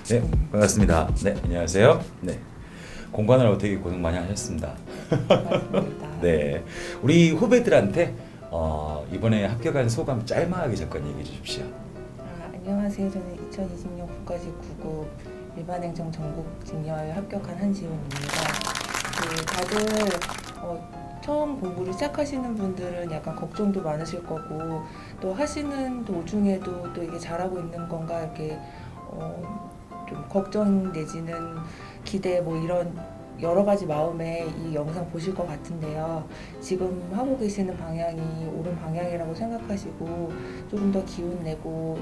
네, 반갑습니다. 네, 안녕하세요. 네, 공부하느라고 되게 고생 많이 하셨습니다. 맞습니다. 네, 우리 후배들한테 이번에 합격한 소감 짤막하게 잠깐 얘기해 주십시오. 안녕하세요. 저는 2020년 국가직 9급 일반행정 전국 직렬 합격한 한지훈입니다. 다들 처음 공부를 시작하시는 분들은 약간 걱정도 많으실 거고, 또 하시는 도중에도 또 이게 잘하고 있는 건가 이렇게 좀 걱정 내지는 기대 뭐 이런 여러 가지 마음에 이 영상 보실 것 같은데요. 지금 하고 계시는 방향이 옳은 방향이라고 생각하시고 조금 더 기운 내고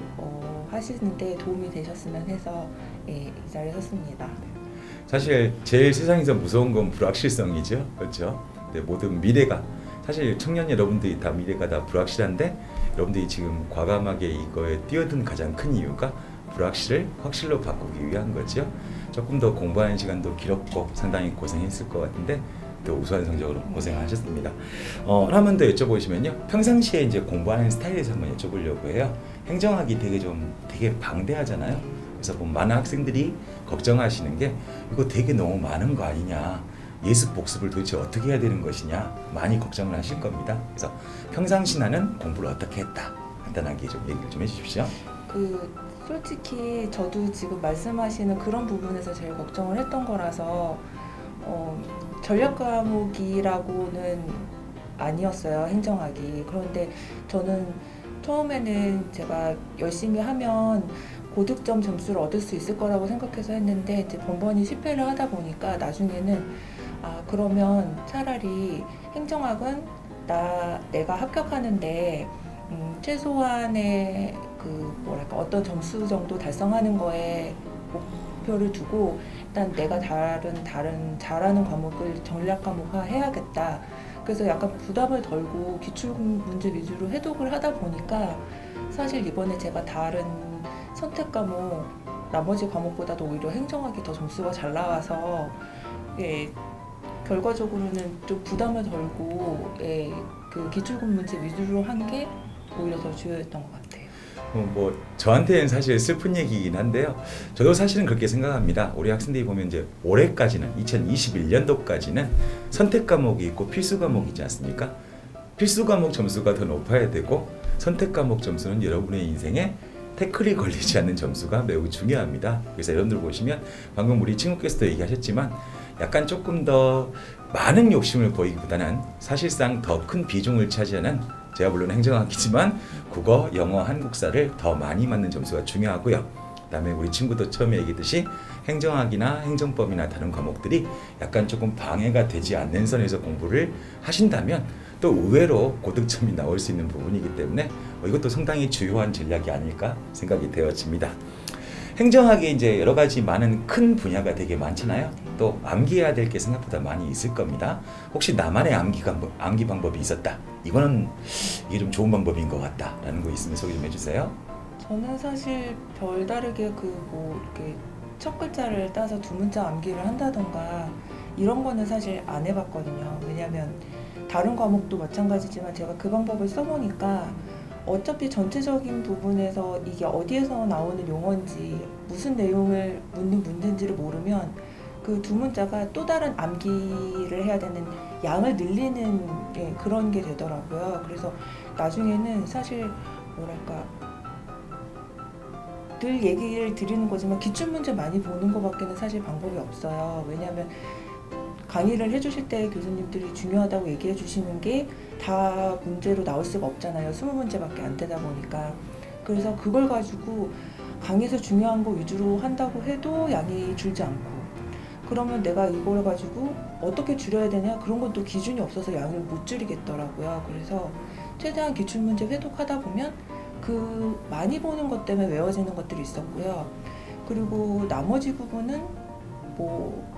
하시는데 도움이 되셨으면 해서 이 자리에 섰습니다. 사실 제일 세상에서 무서운 건 불확실성이죠, 그렇죠? 네, 모든 미래가 사실 청년 여러분들이 다 미래가 다 불확실한데 여러분들이 지금 과감하게 이거에 뛰어든 가장 큰 이유가 불확실을 확실로 바꾸기 위한 거죠. 조금 더 공부하는 시간도 길었고 상당히 고생했을 것 같은데 또 우수한 성적으로 고생하셨습니다. 하나만 더 여쭤보시면요, 평상시에 이제 공부하는 스타일에서 한번 여쭤보려고 해요. 행정학이 되게 방대하잖아요. 그래서 많은 학생들이 걱정하시는 게 이거 되게 너무 많은 거 아니냐, 예습 복습을 도대체 어떻게 해야 되는 것이냐 많이 걱정을 하실 겁니다. 그래서 평상시 나는 공부를 어떻게 했다 간단하게 좀 얘기를 좀 해주십시오. 솔직히 저도 지금 말씀하시는 그런 부분에서 제일 걱정을 했던 거라서 전략 과목이라고는 아니었어요, 행정학이. 그런데 저는 처음에는 제가 열심히 하면 고득점 점수를 얻을 수 있을 거라고 생각해서 했는데 이제 번번이 실패를 하다 보니까 나중에는 그러면 차라리 행정학은 내가 합격하는데 최소한의 어떤 점수 정도 달성하는 거에 목표를 두고 일단 내가 다른 잘하는 과목을 전략 과목화 해야겠다. 그래서 약간 부담을 덜고 기출 문제 위주로 해독을 하다 보니까 사실 이번에 제가 다른 선택 과목 나머지 과목보다도 오히려 행정학이 더 점수가 잘 나와서 결과적으로는 좀 부담을 덜고 그 기출급 문제 위주로 한 게 오히려 더 주요했던 것 같아요. 저한테는 사실 슬픈 얘기이긴 한데요. 저도 사실은 그렇게 생각합니다. 우리 학생들이 보면 이제 올해까지는 2021년도까지는 선택 과목이 있고 필수 과목이 있지 않습니까? 필수 과목 점수가 더 높아야 되고 선택 과목 점수는 여러분의 인생에 태클이 걸리지 않는 점수가 매우 중요합니다. 그래서 여러분들 보시면 방금 우리 친구께서도 얘기하셨지만 약간 조금 더 많은 욕심을 보이기보다는 사실상 더 큰 비중을 차지하는, 제가 물론 행정학이지만 국어, 영어, 한국사를 더 많이 맞는 점수가 중요하고요. 그다음에 우리 친구도 처음에 얘기했듯이 행정학이나 행정법이나 다른 과목들이 약간 조금 방해가 되지 않는 선에서 공부를 하신다면 또 의외로 고득점이 나올 수 있는 부분이기 때문에 이것도 상당히 주요한 전략이 아닐까 생각이 되어집니다. 행정학이 이제 여러 가지 많은 큰 분야가 되게 많잖아요. 또 암기해야 될 게 생각보다 많이 있을 겁니다. 혹시 나만의 암기 방법이 있었다, 이거는 이게 좀 좋은 방법인 것 같다라는 거 있으면 소개 좀 해주세요. 저는 사실 별다르게 이렇게 첫 글자를 따서 두 문자 암기를 한다던가 이런 거는 사실 안 해봤거든요. 왜냐면 다른 과목도 마찬가지지만 제가 그 방법을 써보니까 어차피 전체적인 부분에서 이게 어디에서 나오는 용어인지 무슨 내용을 묻는 문제인지를 모르면 그 두 문자가 또 다른 암기를 해야 되는 양을 늘리는 그런 게 되더라고요. 그래서 나중에는 사실 늘 얘기를 드리는 거지만 기출문제 많이 보는 것밖에는 사실 방법이 없어요. 왜냐하면 강의를 해주실 때 교수님들이 중요하다고 얘기해 주시는 게 다 문제로 나올 수가 없잖아요. 20문제밖에 안 되다 보니까. 그래서 그걸 가지고 강의에서 중요한 거 위주로 한다고 해도 양이 줄지 않고, 그러면 내가 이걸 가지고 어떻게 줄여야 되냐, 그런 것도 기준이 없어서 양을 못 줄이겠더라고요. 그래서 최대한 기출문제 회독하다 보면 그 많이 보는 것 때문에 외워지는 것들이 있었고요. 그리고 나머지 부분은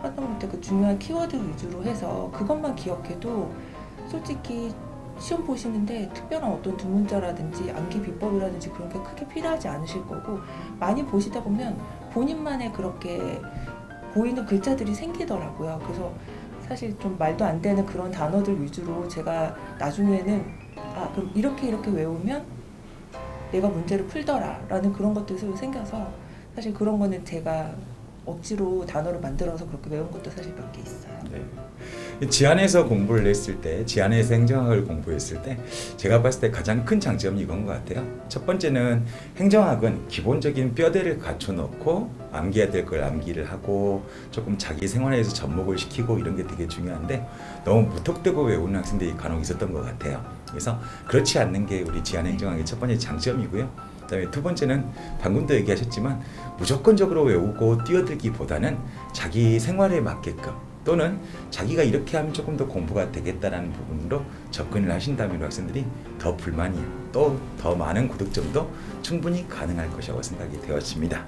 하다못해 그 중요한 키워드 위주로 해서 그것만 기억해도 솔직히 시험 보시는데 특별한 어떤 두 문자라든지 암기 비법이라든지 그런 게 크게 필요하지 않으실 거고, 많이 보시다 보면 본인만의 그렇게 보이는 글자들이 생기더라고요. 그래서 사실 좀 말도 안 되는 그런 단어들 위주로 제가 나중에는 그럼 이렇게 외우면 내가 문제를 풀더라 라는 그런 것들이 생겨서 사실 그런 거는 제가 억지로 단어를 만들어서 그렇게 외운 것도 사실 몇 개 있어요. 네. 지안에서 공부를 했을 때, 지안에서 행정학을 공부했을 때 제가 봤을 때 가장 큰 장점이 이건 것 같아요. 첫 번째는 행정학은 기본적인 뼈대를 갖춰놓고 암기해야 될 걸 암기를 하고 조금 자기 생활에서 접목을 시키고 이런 게 되게 중요한데 너무 무턱대고 외우는 학생들이 간혹 있었던 것 같아요. 그래서 그렇지 않는 게 우리 지안 행정학의 첫 번째 장점이고요. 그다음에 두 번째는 방금도 얘기하셨지만 무조건적으로 외우고 뛰어들기보다는 자기 생활에 맞게끔 또는 자기가 이렇게 하면 조금 더 공부가 되겠다라는 부분으로 접근을 하신다면 학생들이 더 불만이 또 더 많은 고득점도 충분히 가능할 것이라고 생각이 되었습니다.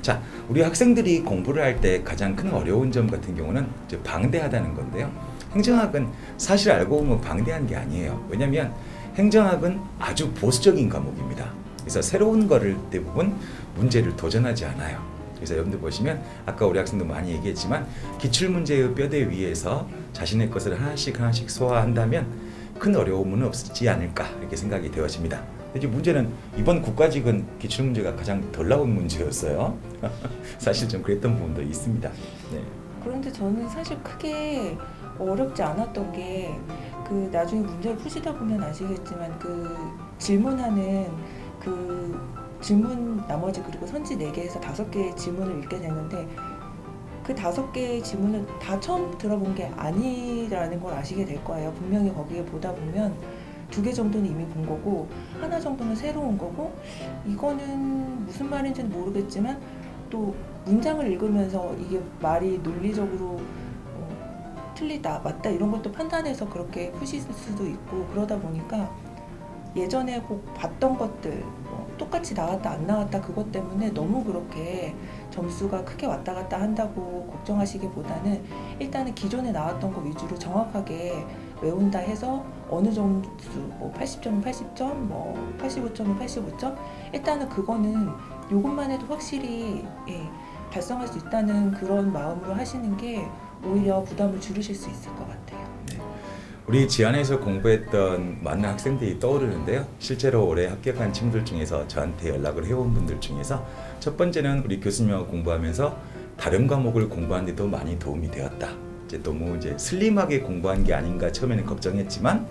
자, 우리 학생들이 공부를 할 때 가장 큰 어려운 점 같은 경우는 이제 방대하다는 건데요. 행정학은 사실 알고 보면 방대한 게 아니에요. 왜냐하면 행정학은 아주 보수적인 과목입니다. 그래서 새로운 거를 대부분 문제를 도전하지 않아요. 그래서 여러분들 보시면 아까 우리 학생도 많이 얘기했지만 기출문제의 뼈대 위에서 자신의 것을 하나씩 소화한다면 큰 어려움은 없지 않을까 이렇게 생각이 되어집니다. 이제 문제는 이번 국가직은 기출문제가 가장 덜 나온 문제였어요. 사실 좀 그랬던 부분도 있습니다. 네. 그런데 저는 사실 크게 어렵지 않았던 게 그 나중에 문제를 푸시다 보면 아시겠지만 그 질문하는 그 질문 나머지 그리고 선지 4개에서 5개의 질문을 읽게 되는데 그 5개의 질문을 다 처음 들어본 게 아니라는 걸 아시게 될 거예요. 분명히 거기에 보다 보면 2개 정도는 이미 본 거고 하나 정도는 새로운 거고 이거는 무슨 말인지는 모르겠지만 또 문장을 읽으면서 이게 말이 논리적으로 틀리다 맞다 이런 것도 판단해서 그렇게 푸실 수도 있고 그러다 보니까 예전에 꼭 봤던 것들 똑같이 나왔다 안 나왔다 그것 때문에 너무 그렇게 점수가 크게 왔다 갔다 한다고 걱정하시기보다는 일단은 기존에 나왔던 거 위주로 정확하게 외운다 해서 어느 점수 80점은 80점 85점은 85점 일단은 그거는 요것만 해도 확실히 달성할 수 있다는 그런 마음으로 하시는 게 오히려 부담을 줄이실 수 있을 것 같아요. 네. 우리 지안에서 공부했던 많은 학생들이 떠오르는데요. 실제로 올해 합격한 친구들 중에서 저한테 연락을 해온 분들 중에서 첫 번째는 우리 교수님하고 공부하면서 다른 과목을 공부하는 데도 많이 도움이 되었다. 이제 너무 슬림하게 공부한 게 아닌가 처음에는 걱정했지만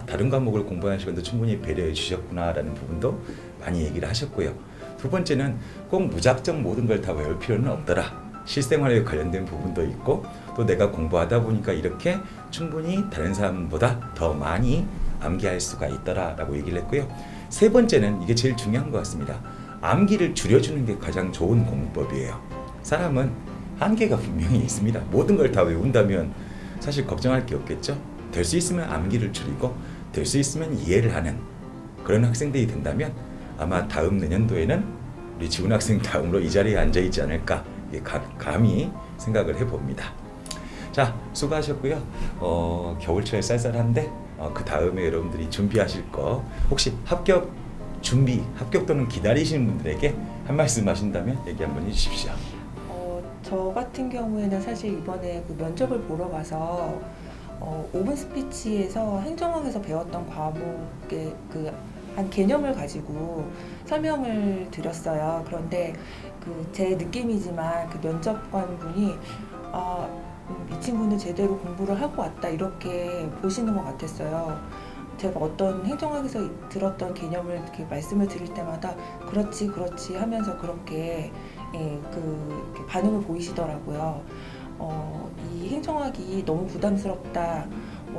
다른 과목을 공부하는 시간도 충분히 배려해 주셨구나라는 부분도 많이 얘기를 하셨고요. 두 번째는 꼭 무작정 모든 걸 다 외울 필요는 없더라. 실생활에 관련된 부분도 있고 또 내가 공부하다 보니까 이렇게 충분히 다른 사람보다 더 많이 암기할 수가 있더라라고 얘기를 했고요. 세 번째는 이게 제일 중요한 것 같습니다. 암기를 줄여주는 게 가장 좋은 공부법이에요. 사람은 한계가 분명히 있습니다. 모든 걸 다 외운다면 사실 걱정할 게 없겠죠. 될 수 있으면 암기를 줄이고 될 수 있으면 이해를 하는 그런 학생들이 된다면 아마 다음 내년도에는 우리 지훈 학생 다음으로 이 자리에 앉아 있지 않을까 감히 생각을 해봅니다. 자, 수고하셨고요. 겨울철 쌀쌀한데 그 다음에 여러분들이 준비하실 거 혹시 합격 준비, 합격 또는 기다리시는 분들에게 한 말씀 하신다면 얘기 한번 해주십시오. 저 같은 경우에는 사실 이번에 그 면접을 보러 가서 오픈 스피치에서 행정학에서 배웠던 과목의 한 개념을 가지고 설명을 드렸어요. 그런데 제 느낌이지만 그 면접관 분이 이 친구는 제대로 공부를 하고 왔다 이렇게 보시는 것 같았어요. 제가 어떤 행정학에서 들었던 개념을 이렇게 말씀을 드릴 때마다 그렇지 하면서 그렇게 이렇게 반응을 보이시더라고요. 이 행정학이 너무 부담스럽다,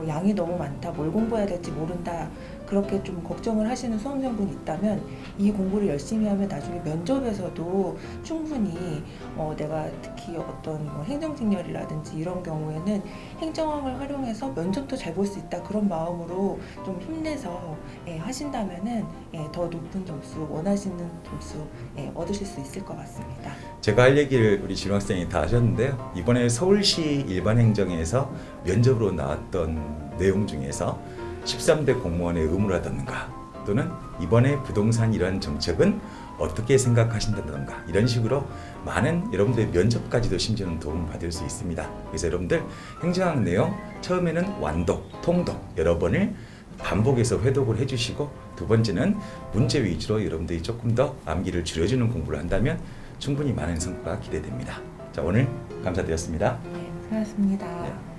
양이 너무 많다, 뭘 공부해야 될지 모른다 그렇게 좀 걱정을 하시는 수험생분이 있다면 이 공부를 열심히 하면 나중에 면접에서도 충분히 내가 특히 어떤 행정직렬이라든지 이런 경우에는 행정학을 활용해서 면접도 잘 볼 수 있다 그런 마음으로 좀 힘내서 하신다면은 더 높은 점수 원하시는 점수 얻으실 수 있을 것 같습니다. 제가 할 얘기를 우리 진호 학생이 다 하셨는데요. 이번에 서울시 일반행정에서 면접으로 나왔던 내용 중에서 13대 공무원의 의무라든가 또는 이번에 부동산 이러한 정책은 어떻게 생각하신다던가 이런 식으로 많은 여러분들의 면접까지도 심지어는 도움을 받을 수 있습니다. 그래서 여러분들 행정학 내용 처음에는 완독, 통독 여러 번을 반복해서 회독을 해주시고 두 번째는 문제 위주로 여러분들이 조금 더 암기를 줄여주는 공부를 한다면 충분히 많은 성과가 기대됩니다. 자, 오늘 감사드렸습니다. 네, 수고하셨습니다. 네.